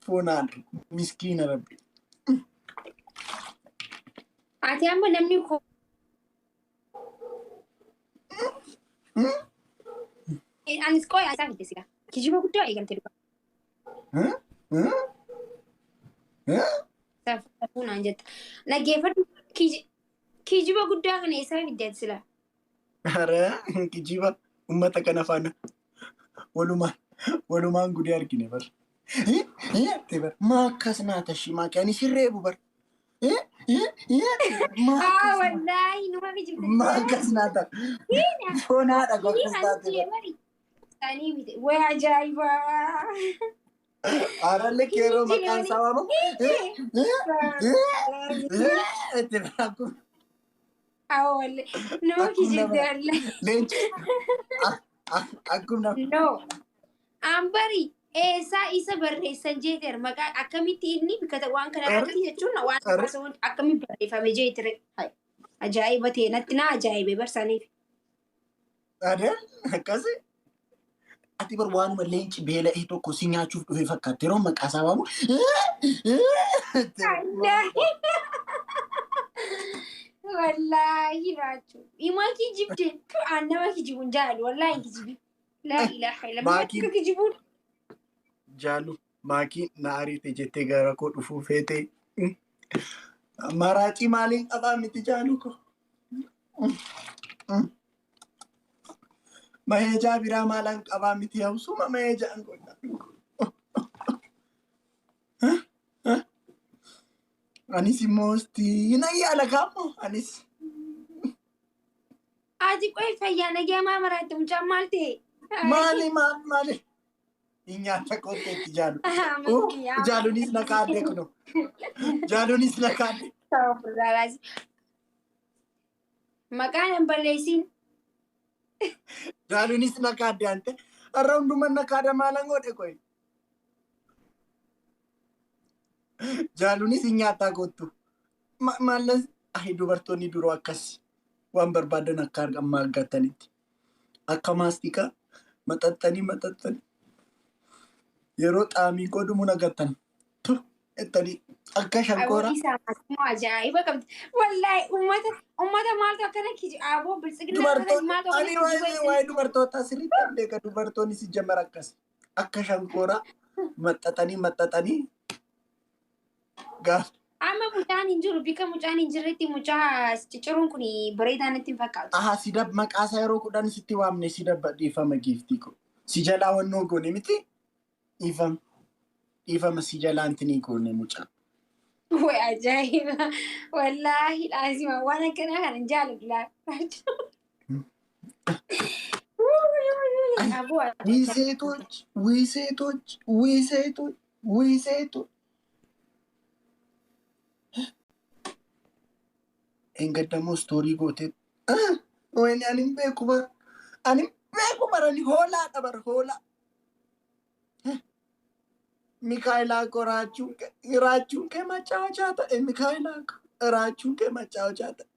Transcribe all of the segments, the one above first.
Fonaan miskiina rabbi. Ati amma namni ko anis qoy asaan itti kijiba guddaa eegamte dhufa. Safuunaan jetta. Naggeeffadhu kijiba guddaa kana eessaa fiddeet sila. Hara kijiba ummata kana faana walumaan gudee argine bar. Maakkas naata shimaaki ani sirreebu bar. Wallahi numa kijibte. Maakkas naata. Foonaadha gofis taate bar. Sanii miti way ajaa'ibaa. Aralle keeroo maqaan isaa waamamu. Itti biraakku. Wallahi numa kijibte wallahi. Leenci. Akkuma. No. Ambari. Isa barreessan jeeter maqaa akkamitti inni bikata waan kana irratti jechuun waan akkamitti barreeffame jeetere. Ajaa'iba ta'e natti na ajaa'ibe barsaniif. Ada akkasi. Ati bar waanuma leenci beela'ee tokko si nyaachuuf dhufee fakkaate yeroo maqaa isaa waamu. Wallahi raachuu. Imaa kijibde annama kijibuun jaalu wallahi kijibi. La ilaha illallah. Kijibuun. Jaalu maakii na ariite jettee gara koo dhufuu feete. Maraacii maaliin qabaa miti jaalu ko. Maheejaa biraa maalaan qabaa miti hawsuma maheejaan godha. Anis immoo na yaala kaammoo anis. Ati qoy fayyaa nageemaa maraatti mucaan maal ta'e? Maali? Nyaata kotteetti jaalu. Jaaluunis na kaadde kuno. Jaaluunis na kaadde. Maqaan hin balleessin. Jaaluunis na kaadde ante. Har'a hundumaa na kaada maalan godhe koyi. Jaaluunis nyaataa kottu. Maallas dubartoonni biroo akkas waan barbaadan akka argamaa argatanitti. Akka maastikaa maxxaxxanii. Yeroo xaamii godhumu nagattan. Ettanii akka shankooraa. Ajaa'iba qabdi. Wallahi uummata maaltu akkana aboo bilisiginaa maaltu akkana waa'ee dubartootaa sirriitti beeka dubartoonni si jammar akkas. Akka shankooraa maxxaxanii. Gaaf. Amma mucaan hin jiru bika mucaan hin jirretti mucaa cicciruun kun bareedaa natti hin fakkaatu. Si dab maqaasaa yeroo kudhan sitti waamne si dabba dhiifama giiftii ko. Si jalaa wannoo goone miti. Dhiifama si jalaantinii goone mucaa. Way ajaa'iba. Wallaahi laazima waan akkanaa kana hin jaalladhu Wiseetoች. Engaddamoo stoorii goote. Wayne ani hin beeku bara. Ani hoolaadha bara hoolaa. Mikaela ko raachuun kee machaawachaa ta'e Mikaela ko raachuun kee machaawachaa ta'e.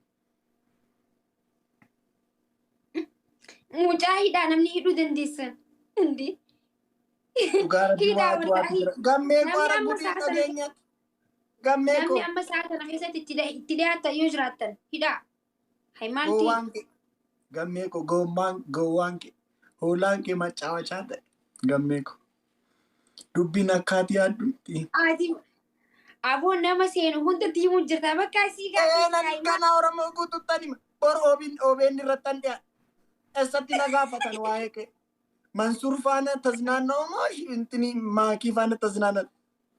Mucaa hidhaa namni hidhuu dandeessan. Indi. Gammee ko ara gudii dhageenyatti. Gammee ko. Namni amma sa'a kana keessatti itti dhiyaatan yoo jiraattan hidhaa. Haimaaltii. Gammee ko gowwaan kee hoolaan kee machaawachaa ta'e gammee ko. Dubbiin akkaati yaaddutti. Aboo nama seenu hundatti himuu jirta bakka asii gaafa. Kana Oromoo guututtani bor OBN irrattan dhiyaa. Eessatti na gaafatan waa'ee kee. Mansuur faana taznaannoo moo intini maakii faana taznaannan.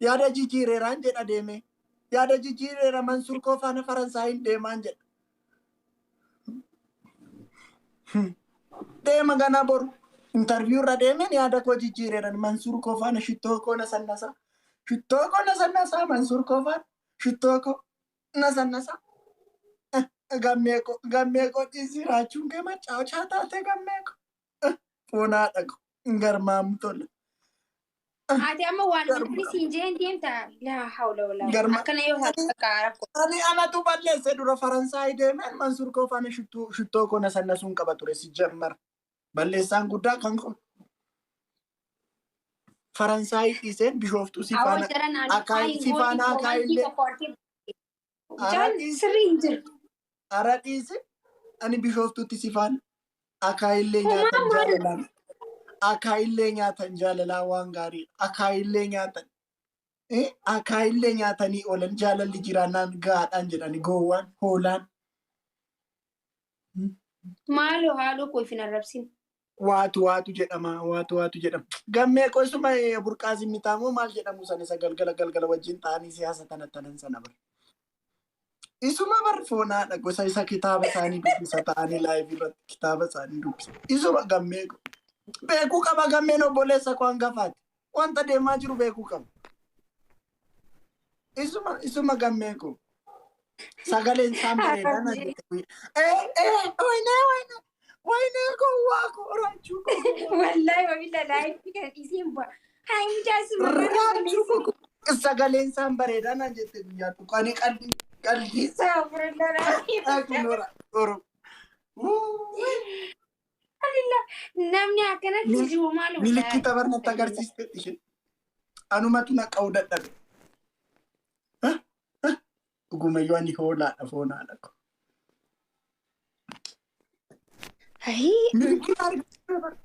Yaada jijjiireeraan jedha deeme. Yaada jijjiireera Mansuur koo faana Faransaayiin deemaan jedha. Deema ganaa boru. Interview irra deemeen yaada koo jijjiireeran Mansuur koo faana shittoo koo na sannasaa. Shittoo koo na sannasaa Mansuur koo faana shittoo koo na sannasaa. Gammee koo dhiisii raachuun kee machaawachaa taate gammee koo. Foonaa dhaqu garmaamu tola. Ati amma waan nuti siin jeen deemta laa hawla walaa. Akkana yoo taate rakkoo. Ani anatu balleesse dura Faransaay deemeen Mansuur koo faana shittoo koo na sannasuun qaba ture si jammar. Balleessaan guddaa kan kun. Faransaay dhiiseen bishooftuu si Awwa faana jara naannoo akaayil si faana akaayillee Jaan sirriin jiru. ara dhiise ani bishooftuutti si faana akaayillee nyaatan Homaa maal? jaalalaan akaayillee nyaatan jaalalaan waan gaarii akaayillee nyaatan akaayillee nyaatanii oolan jaalalli jiraannaan gaadhaan jedhani goowwaan hoolaan Maaloo haaloo koo ifin arrabsin. waatu jedhama waatu jedhama gammee qoysuma burqaasi mitaamoo maal jedhamu san isa galgala wajjin ta'anii siyaasa tanan sana bar isuma bar foonaadha gosa isa kitaaba isaanii dubbisa ta'anii laayif irratti kitaaba isaanii dubbisa isuma gammee beekuu qaba gammeen obboleessa koo hangafaati wanta deemaa jiru beekuu qaba isuma gammee koo sagaleen isaan bareedaan ajjete wayne koo waako raachuu koo Wallahi wabila laayif kan isiin ba. Haa mujaasi raachuu koo sagaleen isaan bareedaan ajjete guyyaa tuqanii qalbii Saafurallah. oro Alilla namni akkanatti jiru maaloo. milikkita barnatti agarsiiste isheen anumatu na qa'uu dadhabe dhugumayyoo ani hoolaadha foonaadha ko milikkita argisiiste bara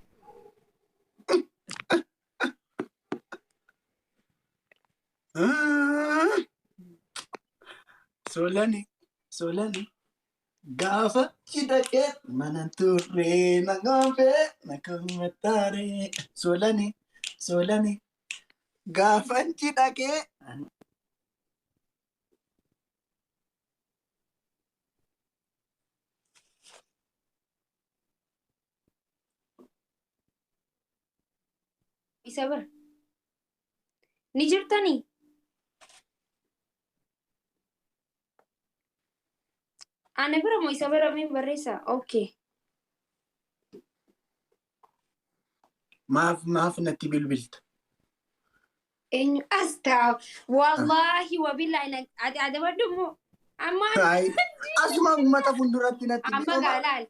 solani gaafa hidhaqee mana turree na gaafee na kamataaree solani gaafa hidhaqee Isa bar. Ni jirtanii? Ana bira moo isa bira min barreessa? Okay. maaf natti bilbilta Eenyu astaa wallahi wabillahi ada baddumo amma asuma ummata fuulduratti natti amma gaalaal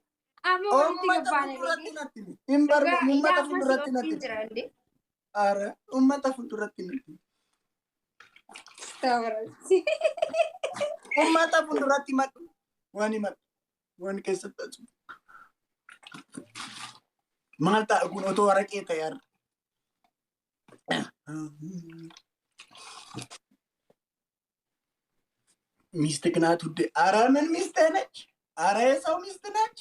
amma wanti gabbana hin barba ummata fuulduratti natti ara ummata fuulduratti natti ummata fuulduratti madhu wani keessatti asu maal ta'a kun otoo waraqee ta'e arra ሚስትህ ናት ውዴ ኧረ ምን ሚስትህ ነች ኧረ የሰው ሚስት ነች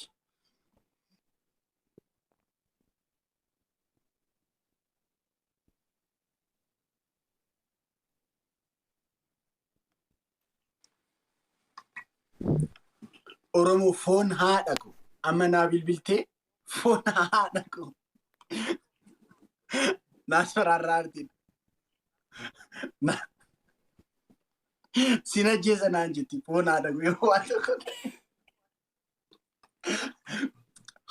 ኦሮሞ ፎን ሃደኩ አመና ቢልቢልቴ ፎን ሃደኩ ናስፈራራርቲ ሲነጀሰና እንጂ ፎን ሃደኩ ይዋልኩ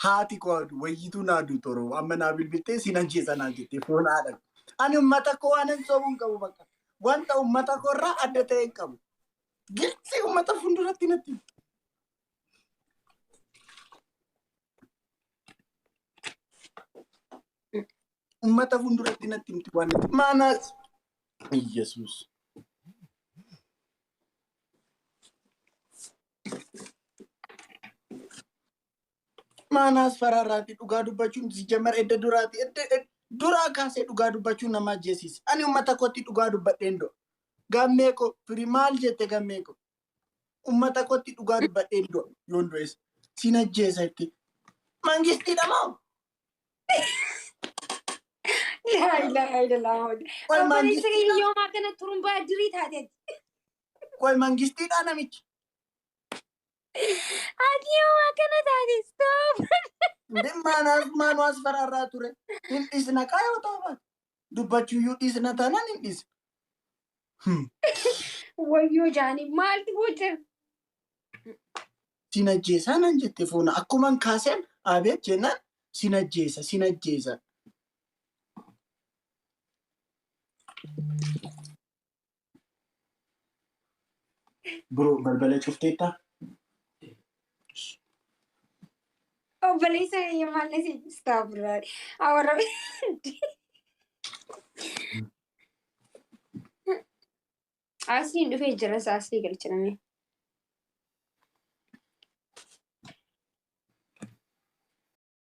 ሃቲ ኮዱ ወይቱ ናዱ ቶሮ አመና ቢልቢልቴ ሲነጀሰና እንጂ ፎን ሃደኩ አኒ ኡመታ ኮ ዋነን ሶቡን ቀቡ በቃ ወንታ ኡመታ ኮራ አደተን ቀቡ ግልጽ ኡመታ ፉንዱረት ነቲ ummata fuulduratti natti himti waan itti maanaas Iyesuus maanaas fararraati dhugaa dubbachuun sijammar edda duraati duraa kaasee dhugaa dubbachuun nama ajjeesiisa ani ummata kootti dhugaa dubbadheen do gammee ko firi maal jette gammee ko ummata kootti dhugaa dubbadheen do yoon du'es sin ajjeesa itti mangistiidha moo La ilaha illallah. Obboleessi keenya yoo akkana turumbaa dirii taateeti. Koy mangistiidha namichi. Ati yoo akkana taate stop. Maanaas fararraa ture. Hin dhisna kaayoo ta'u dubbachuuyyuu dhisna taanaan hin dhisna. Wayyoo jaani maalti boca? Sin ajjeesaa nan jette foona akkuman kaaseen abeet jennaan sin ajjeesa. Bro, balbala cuftetta? Obboleessa keenya maal nasi stop. Awwarra. Asliin dhufee jira asli galchiname.